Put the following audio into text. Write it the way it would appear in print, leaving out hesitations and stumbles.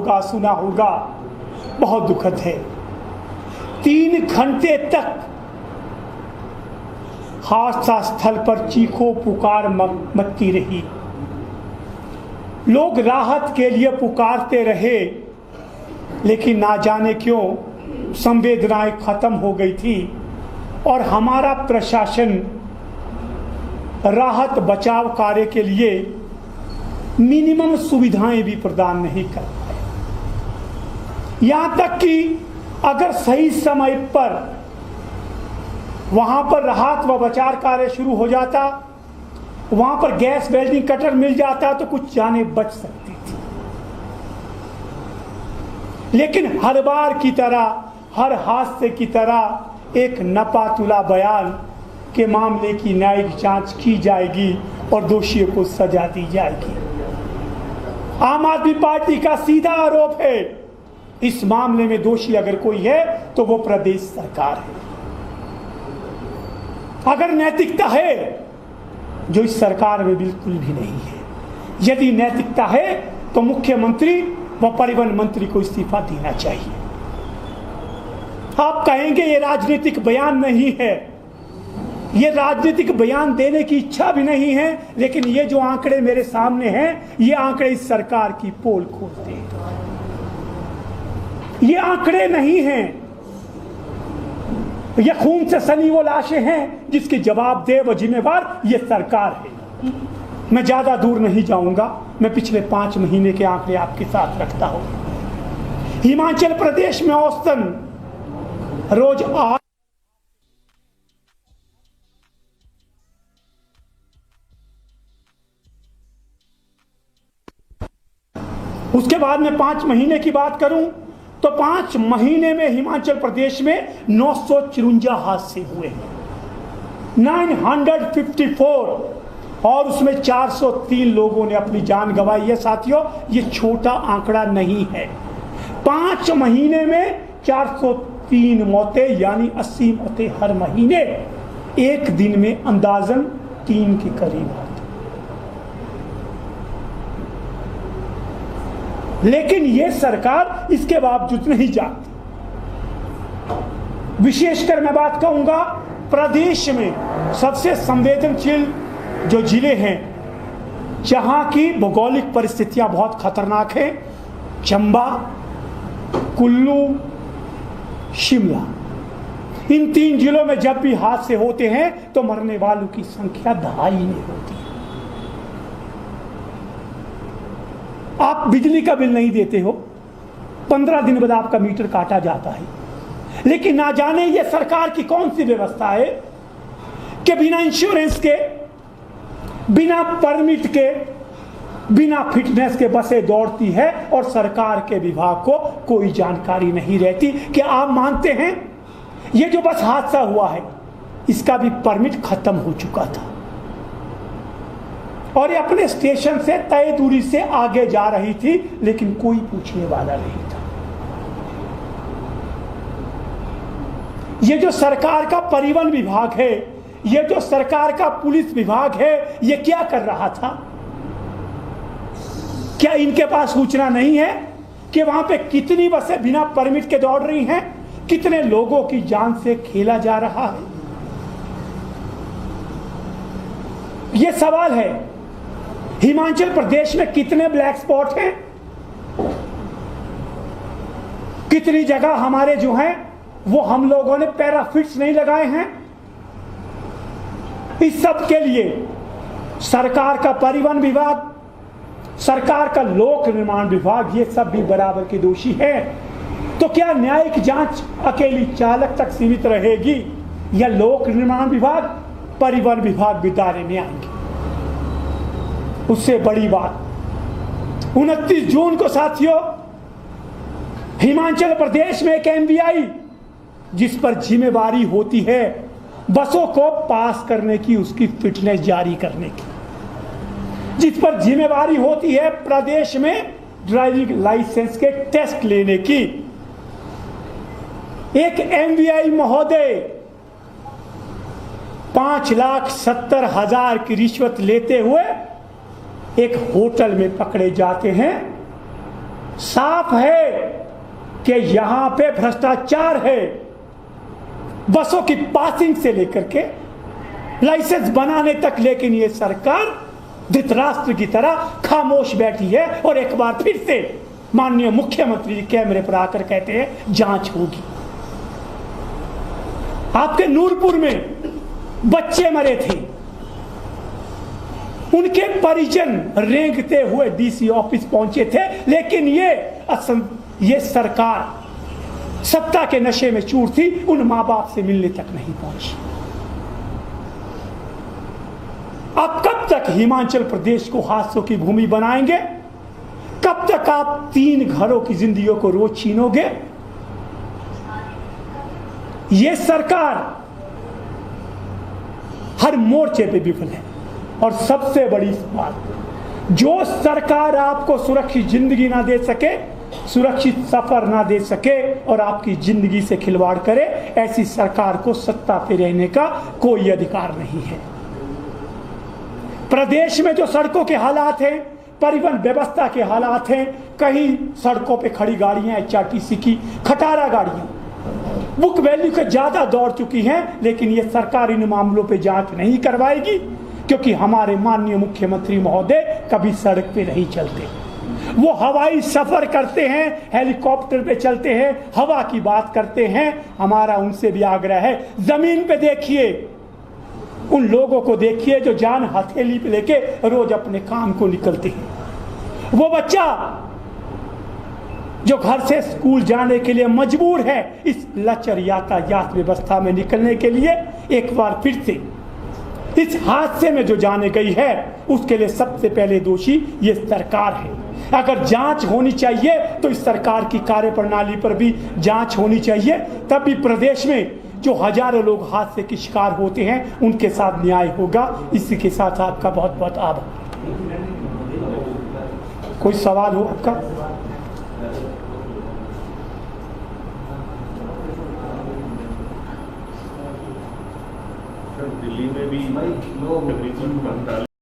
होगा, सुना होगा, बहुत दुखद है। 3 घंटे तक हादसा स्थल पर चीखों पुकार मचती रही। लोग राहत के लिए पुकारते रहे, लेकिन ना जाने क्यों संवेदनाएं खत्म हो गई थी और हमारा प्रशासन राहत बचाव कार्य के लिए मिनिमम सुविधाएं भी प्रदान नहीं कर पाए। यहां तक कि अगर सही समय पर वहां पर राहत व बचाव कार्य शुरू हो जाता, वहां पर गैस वेल्डिंग कटर मिल जाता तो कुछ जानें बच सकती थी। लेकिन हर बार की तरह, हर हादसे की तरह एक नपातुला बयान के मामले की न्यायिक जांच की जाएगी और दोषियों को सजा दी जाएगी। आम आदमी पार्टी का सीधा आरोप है, इस मामले में दोषी अगर कोई है तो वो प्रदेश सरकार है। अगर नैतिकता है, जो इस सरकार में बिल्कुल भी नहीं है, यदि नैतिकता है तो मुख्यमंत्री व परिवहन मंत्री को इस्तीफा देना चाहिए। आप कहेंगे ये राजनीतिक बयान नहीं है, ये राजनीतिक बयान देने की इच्छा भी नहीं है, लेकिन ये जो आंकड़े मेरे सामने हैं, ये आंकड़े इस सरकार की पोल खोलते हैं। ये आंकड़े नहीं हैं, ये खून से सनी वो लाशें हैं जिसकी जवाबदेह व जिम्मेवार ये सरकार है। मैं ज्यादा दूर नहीं जाऊंगा, मैं पिछले 5 महीने के आंकड़े आपके साथ रखता हूं। हिमाचल प्रदेश में औसतन रोज 8 उसके बाद में 5 महीने की बात करूं तो 5 महीने में हिमाचल प्रदेश में 954 हादसे हुए, 954, और उसमें 403 लोगों ने अपनी जान गंवाई है। साथियों, ये छोटा आंकड़ा नहीं है। 5 महीने में 403 मौतें, यानी 80 मौतें हर महीने। एक दिन में अंदाजन 3 के करीब होते। लेकिन ये सरकार इसके बावजूद नहीं जाती। विशेषकर मैं बात कहूंगा, प्रदेश में सबसे संवेदनशील जो जिले हैं, जहां की भौगोलिक परिस्थितियां बहुत खतरनाक हैं, चंबा, कुल्लू, शिमला, इन 3 जिलों में जब भी हादसे होते हैं तो मरने वालों की संख्या 2.5 में होती है। आप बिजली का बिल नहीं देते हो, 15 दिन बाद आपका मीटर काटा जाता है। लेकिन ना जाने ये सरकार की कौन सी व्यवस्था है कि बिना इंश्योरेंस के, बिना परमिट के, बिना फिटनेस के बसें दौड़ती है और सरकार के विभाग को कोई जानकारी नहीं रहती कि आप मानते हैं ये जो बस हादसा हुआ है इसका भी परमिट खत्म हो चुका था और ये अपने स्टेशन से तय दूरी से आगे जा रही थी, लेकिन कोई पूछने वाला नहीं था। ये जो सरकार का परिवहन विभाग है, ये जो सरकार का पुलिस विभाग है, ये क्या कर रहा था? क्या इनके पास सूचना नहीं है कि वहां पे कितनी बसें बिना परमिट के दौड़ रही हैं, कितने लोगों की जान से खेला जा रहा है? ये सवाल है। हिमाचल प्रदेश में कितने ब्लैक स्पॉट हैं, कितनी जगह हमारे जो हैं वो हम लोगों ने पैराफिट्स नहीं लगाए हैं। इस सब के लिए सरकार का परिवहन विभाग, सरकार का लोक निर्माण विभाग, ये सब भी बराबर के दोषी है। तो क्या न्यायिक जांच अकेली चालक तक सीमित रहेगी या लोक निर्माण विभाग, परिवहन विभाग भी दायरे में आएंगे? उससे बड़ी बात, 29 जून को साथियों हिमाचल प्रदेश में एक एमवीआई, जिस पर जिम्मेवारी होती है बसों को पास करने की, उसकी फिटनेस जारी करने की, जिस पर जिम्मेवारी होती है प्रदेश में ड्राइविंग लाइसेंस के टेस्ट लेने की, एक एमवीआई महोदय 5,70,000 की रिश्वत लेते हुए एक होटल में पकड़े जाते हैं साफ है कि यहां पे भ्रष्टाचार है। बसों की पासिंग से लेकर के लाइसेंस बनाने तक, लेकिन ये सरकार धृतराष्ट्र की तरह खामोश बैठी है। और एक बार फिर से माननीय मुख्यमंत्री जी कैमरे पर आकर कहते हैं जांच होगी। आपके नूरपुर में बच्चे मरे थे, उनके परिजन रेंगते हुए डीसी ऑफिस पहुंचे थे, लेकिन ये सरकार सत्ता के नशे में चूर थी, उन मां बाप से मिलने तक नहीं पहुंची। अब कब तक हिमाचल प्रदेश को हादसों की भूमि बनाएंगे? कब तक आप 3 घरों की जिंदगियों को रोज छीनोगे? यह सरकार हर मोर्चे पे विफल है। और सबसे बड़ी बात, जो सरकार आपको सुरक्षित जिंदगी ना दे सके, सुरक्षित सफर ना दे सके और आपकी जिंदगी से खिलवाड़ करे, ऐसी सरकार को सत्ता पे रहने का कोई अधिकार नहीं है। प्रदेश में जो सड़कों के हालात हैं, परिवहन व्यवस्था के हालात हैं, कहीं सड़कों पे खड़ी गाड़ियां HRTC की खटारा गाड़ियां बुक वैल्यू के ज्यादा दौड़ चुकी हैं, लेकिन ये सरकार इन मामलों पे जांच नहीं करवाएगी, क्योंकि हमारे माननीय मुख्यमंत्री महोदय कभी सड़क पे नहीं चलते। वो हवाई सफर करते हैं, हेलीकॉप्टर पे चलते हैं, हवा की बात करते हैं। हमारा उनसे भी आग्रह है, जमीन पे देखिए, उन लोगों को देखिए जो जान हथेली पे लेके रोज अपने काम को निकलते हैं। वो बच्चा जो घर से स्कूल जाने के लिए मजबूर है, इस लचर यातायात व्यवस्था में निकलने के लिए एक बार फिर से इस हादसे में जो जाने गई है, उसके लिए सबसे पहले दोषी ये सरकार है। अगर जांच होनी चाहिए तो इस सरकार की कार्यप्रणाली पर भी जांच होनी चाहिए, तब भी प्रदेश में जो हजारों लोग हादसे के शिकार होते हैं उनके साथ न्याय होगा। इसी के साथ आपका बहुत बहुत आभार। कोई सवाल हो आपका? दिल्ली में भी